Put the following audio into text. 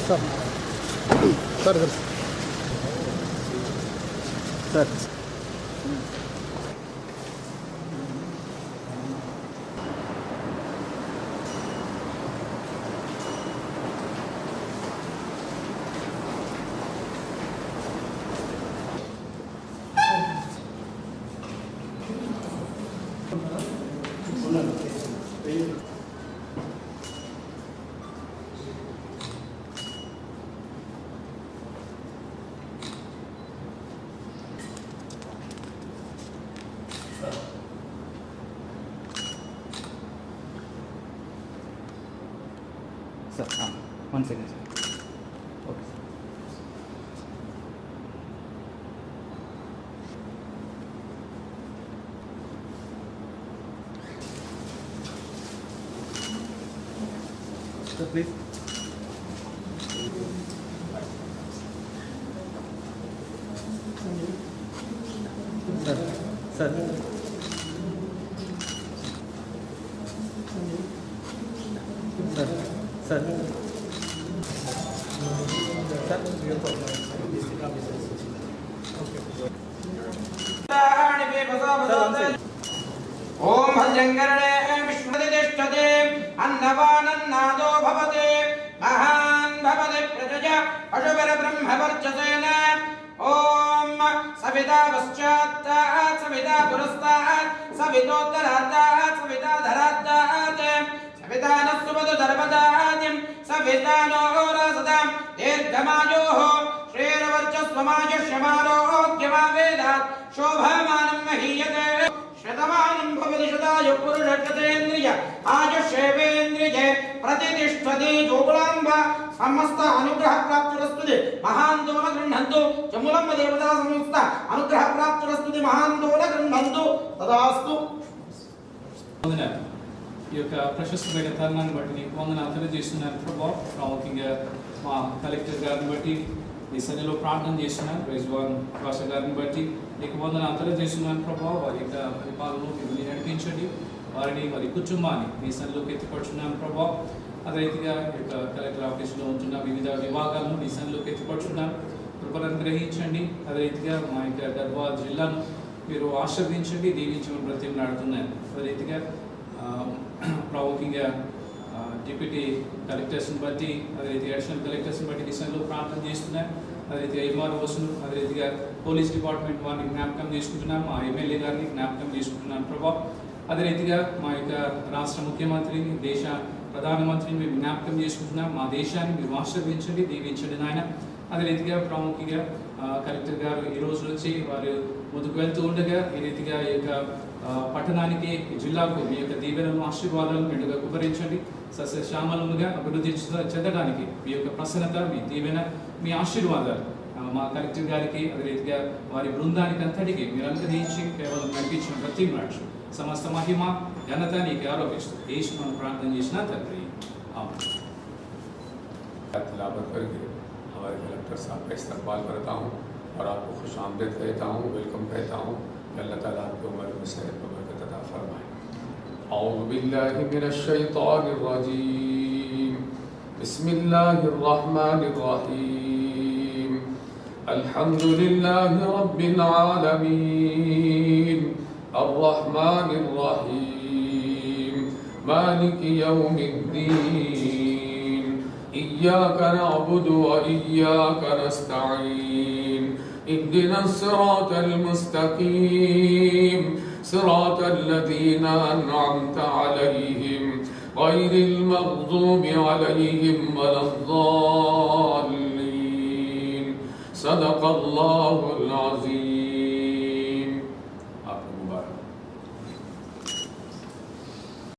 Sir sir sir Sir, 1 second, sir. Okay, sir. Sir, please. Sir, sir. Sir, sir. ओम भजंगरणे विश्वदिष्टते अन्नवानन्नादो भवते महान् भवते प्रजया अशुभर ब्रह्मवर्चसेन ओम सविता पश्चात्तात् सविता पुरस्तात् सवितोत्तरात्तात् Savita धरात्तात् Savita नस्तुवतु सर्वदाद्यं Savita no रसदां दीर्घमायोः श्रेयवर्चस्वमायुष्यमारोग्यमावेदात् शोभमानं महीयते शतमानं भवति शतायुः पुरुषशतेन्द्रिय आयुष्येवेन्द्रिये प्रतिष्ठति जोगुलाम्ब समस्त अनुग्रह प्राप्तिरस्तुते महान्तो न गृह्णन्तु चमूलं देवता समस्त अनुग्रह प्राप्तिरस्तुते महान्तो न गृह्णन्तु तदास्तु ఈ యొక్క ప్రశస్తమైన తరుణాన్ని బట్టి నీకు వందనాలు తెలియజేస్తున్నాను ప్రభా. ప్రాముఖ్యంగా మా కలెక్టర్ గారిని బట్టి నీ సన్నిధిలో ప్రార్థన చేస్తున్నాను. రైజ్వాన్ భాష గారిని బట్టి నీకు వందనాలు తెలియజేస్తున్నాను ప్రభా. వారి యొక్క పరిపాలనలో మీరు నడిపించండి, వారిని వారి కుటుంబాన్ని నీ సన్నిధిలోకి ఎత్తిపడుచున్నాను ప్రభా. అదే రీతిగా ఈ యొక్క కలెక్టర్ ఆఫీసులో ఉంటున్న వివిధ విభాగాలను నీ సన్నిధిలోకి ఎత్తిపడుచున్నాను. కృపలను గ్రహించండి. అదే రీతిగా మా యొక్క గద్వాల్ జిల్లాను మీరు ఆశీర్వదించండి, దీవించమని బ్రతిమలాడుతున్నాను. అదే రీతిగా ప్రాముఖ్యంగా డిప్యూటీ కలెక్టర్స్ని బట్టి అదే రీతిగా అడిషనల్ కలెక్టర్స్ని బట్టి దిశలో ప్రార్థన చేస్తున్నాను. అదే రీతిగా ఎంఆర్ఓస్ను అదే రీతిగా పోలీస్ డిపార్ట్మెంట్ వారిని జ్ఞాపకం చేసుకుంటున్నాను. మా ఎమ్మెల్యే గారిని జ్ఞాపకం చేసుకుంటున్నాను ప్రభా. అదే రీతిగా మా యొక్క రాష్ట్ర ముఖ్యమంత్రిని, దేశ ప్రధానమంత్రిని మేము జ్ఞాపకం చేసుకుంటున్నాం. మా దేశాన్ని మీరు ఆశీర్వదించండి, దీవించండి నాయన. అదే రీతిగా ప్రాముఖ్యంగా కలెక్టర్ గారు ఈ రోజు నుంచి వారు ముందుకు వెళ్తూ ఉండగా ఈ రీతిగా ఈ యొక్క పట్టణానికి, జిల్లాకు మీ యొక్క దీవెనలను, ఆశీర్వాదాలను మెండుగా కుమరించండి. సస్యశ్యామలముగా అభివృద్ధి చెందడానికి మీ యొక్క ప్రసన్నత, మీ దీవెన, మీ ఆశీర్వాదాలు మా కలెక్టర్ గారికి అదే రీతిగా వారి బృందానికి అంతటికి మీరు అనుగ్రహించి కేవలం నడిపించిన ప్రతి మ్రాక్ష సమస్త మహిమ ఘనత నీకు ఆరోపిస్తూ యేసు మనం ప్రార్థన చేసిన తండ్రి. तिलावत करके हमारे कलेक्टर साहब का इस्तकबाल करता हूँ और आपको खुश आमदीद कहता हूँ, वेलकम कहता हूँ। अल्लाह ताला आपको उम्र में सेहत व बरकत अता फरमाए। औज़ु बिल्लाहि मिनश शैतानिर रजीम। बिस्मिल्लाहिर रहमानिर रहीम। अल्हम्दुलिल्लाहि रब्बिल आलमीन। अर्रहमानिर रहीम। मालिकि यौमिद्दीन। इय्याक नअबुदु व इय्याक नस्तईन। اهدنا الصراط المستقيم صراط الذين أنعمت عليهم غير المغضوب عليهم ولا الضالين. صدق الله العظيم.